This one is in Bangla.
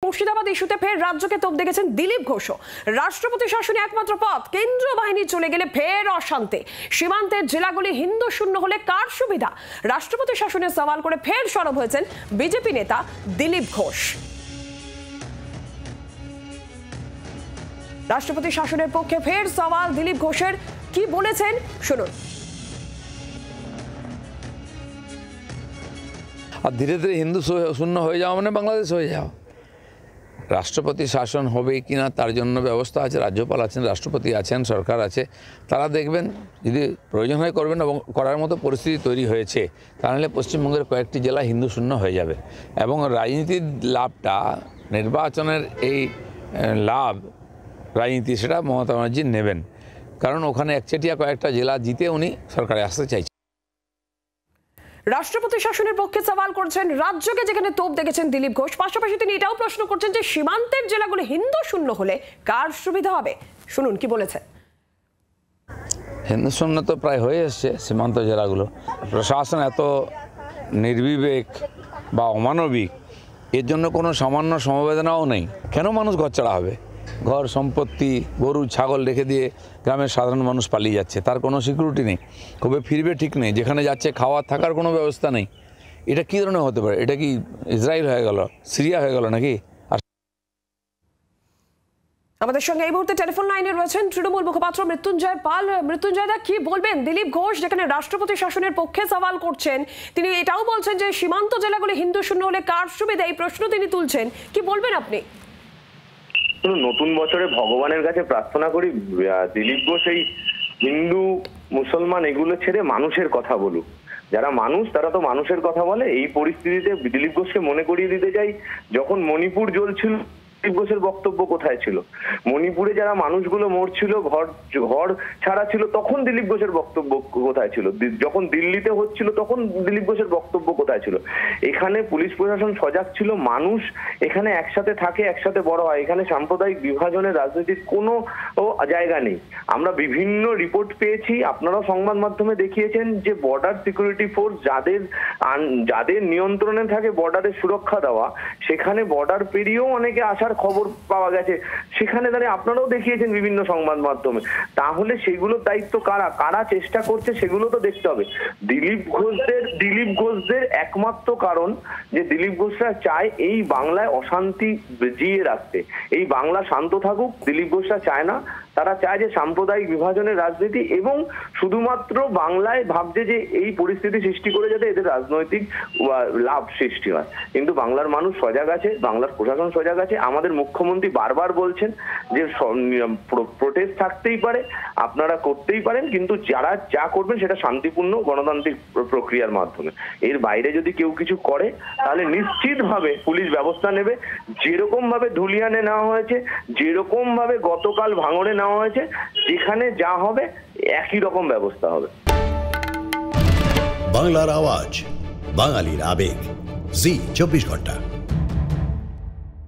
মুর্শিদাবাদ ইস্যুতে ফের রাজ্যকে তোপ দেখেছেন দিলীপ ঘোষও। রাষ্ট্রপতি শাসনে একমাত্র পথ, কেন্দ্রীয় বাহিনী চলে গেলে ফের অশান্তি। সীমান্তের জেলাগুলি হিন্দু শূন্য হলে কার সুবিধা? রাষ্ট্রপতি শাসনে সওয়াল করে ফের সরব হয়েছেন বিজেপি নেতা দিলীপ ঘোষ। রাষ্ট্রপতি শাসনের পক্ষে ফের সওয়াল দিলীপ ঘোষের, কি বলেছেন শুনুন। আর ধীরে ধীরে হিন্দু শূন্য হয়ে যাওয়া মানে বাংলাদেশ হয়ে যাওয়া। রাষ্ট্রপতি শাসন হবে কিনা তার জন্য ব্যবস্থা আছে, রাজ্যপাল আছেন, রাষ্ট্রপতি আছেন, সরকার আছে, তারা দেখবেন যদি প্রয়োজন হয় করবেন এবং করার মতো পরিস্থিতি তৈরি হয়েছে, তাহলে পশ্চিমবঙ্গের কয়েকটি জেলা হিন্দু শূন্য হয়ে যাবে। এবং রাজনীতির লাভটা, নির্বাচনের এই লাভ রাজনীতি, সেটা মমতা ব্যানার্জি নেবেন, কারণ ওখানে একচেটিয়া কয়েকটা জেলা জিতে উনি সরকারে আসতে চাইছেন। রাষ্ট্রপতি শাসনের পক্ষে সওয়াল করছেন রাজ্যকে যেখানে তোপ দেখেছেন দিলীপ ঘোষ। পাশাপাশি তিনি এটাও প্রশ্ন করছেন যে সীমান্তের জেলাগুলো হিন্দু শূন্য হলে কার সুবিধা হবে? শুনুন কি বলেছেন। হিন্দু শূন্য তো প্রায় হয়ে এসছে সীমান্ত জেলাগুলো। প্রশাসন এত নির্বিবেক বা অমানবিক, এর জন্য কোনো সামান্য সমবেদনাও নেই। কেন মানুষ ঘরছাড়া হবে? ঘর সম্পত্তি, গরু ছাগল রেখে দিয়ে গ্রামের সাধারণ মানুষ পালিয়ে যাচ্ছে, তার কোনো সিকিউরিটি নেই, কবে ফিরবে ঠিক নেই, যেখানে যাচ্ছে খাওয়ার থাকার কোনো ব্যবস্থা নেই। এটা কী ধরনের হতে পারে? এটা কি ইসরায়েল হয়ে গেল, সিরিয়া হয়ে গেল নাকি? আর আমাদের সঙ্গে এই মুহূর্তে টেলিফোন লাইনে রয়েছেন তৃণমূল মুখপাত্র মৃত্যুঞ্জয় পাল। মৃত্যুঞ্জয় দা, কি বলবেন? দিলীপ ঘোষ যেখানে রাষ্ট্রপতি শাসনের পক্ষে সওয়াল করছেন, তিনি এটাও বলছেন যে সীমান্ত জেলাগুলো হিন্দু শূন্য হলে কার সুবিধা, এই প্রশ্ন তিনি তুলছেন, কি বলবেন আপনি? নতুন বছরে ভগবানের কাছে প্রার্থনা করি দিলীপ ঘোষ এই হিন্দু মুসলমান এগুলো ছেড়ে মানুষের কথা বলুক। যারা মানুষ তারা তো মানুষের কথা বলে। এই পরিস্থিতিতে দিলীপ ঘোষকে মনে করিয়ে দিতে চাই, যখন মণিপুর জ্বলছিল দিলীপ ঘোষের বক্তব্য কোথায় ছিল? মণিপুরে যারা মানুষগুলো মরছিল, ঘর ছাড়া ছিল, তখন দিলীপ ঘোষের বক্তব্য কোথায় ছিল? যখন দিল্লিতে হচ্ছিল তখন দিলীপ ঘোষের বক্তব্য কোথায় ছিল? এখানে পুলিশ প্রশাসন সজাগ ছিল, মানুষ এখানে একসাথে থাকে, একসাথে বড় হয়। এখানে সাম্প্রদায়িক বিভাজনের রাজনীতির কোনো জায়গা নেই। আমরা বিভিন্ন রিপোর্ট পেয়েছি, আপনারাও সংবাদ মাধ্যমে দেখিয়েছেন যে বর্ডার সিকিউরিটি ফোর্স যাদের নিয়ন্ত্রণে থাকে বর্ডারের সুরক্ষা দেওয়া, সেখানে বর্ডার পেরিয়েও অনেকে আসার খবর পাওয়া গেছে। সেখানে দাঁড়িয়ে আপনারাও দেখিয়েছেন বিভিন্ন সংবাদ মাধ্যমে। তাহলে সেগুলোর দায়িত্ব কারা চেষ্টা করছে সেগুলো তো দেখতে হবে। দিলীপ ঘোষদের একমাত্র কারণ যে দিলীপ ঘোষরা চায় এই বাংলায় অশান্তি জিয়ে রাখতে, এই বাংলা শান্ত থাকুক। দিলীপ ঘোষরা চায় না, তারা চায় যে সাম্প্রদায়িক বিভাজনের রাজনীতি, এবং শুধুমাত্র বাংলায় ভাবছে যে এই পরিস্থিতি সৃষ্টি করে যাতে এদের রাজনৈতিক লাভ সৃষ্টি হয়। কিন্তু বাংলার মানুষ সজাগ আছে, বাংলার প্রশাসন সজাগ আছে। আমাদের মুখ্যমন্ত্রী বারবার বলছেন যে প্রোটেস্ট থাকতেই পারে, আপনারা করতেই পারেন, কিন্তু যারা যা করবেন সেটা শান্তিপূর্ণ গণতান্ত্রিক প্রক্রিয়ার মাধ্যমে। এর বাইরে যদি কেউ কিছু করে তাহলে নিশ্চিতভাবে পুলিশ ব্যবস্থা নেবে। যেরকম ভাবে ধুলিয়ানে নেওয়া হয়েছে, যেরকম ভাবে গতকাল ভাঙড়ে নেওয়া হয়েছে, যেখানে যা হবে একই রকম ব্যবস্থা হবে। বাংলার আওয়াজ, বাঙালির আবেগ, জি 24 ঘন্টা।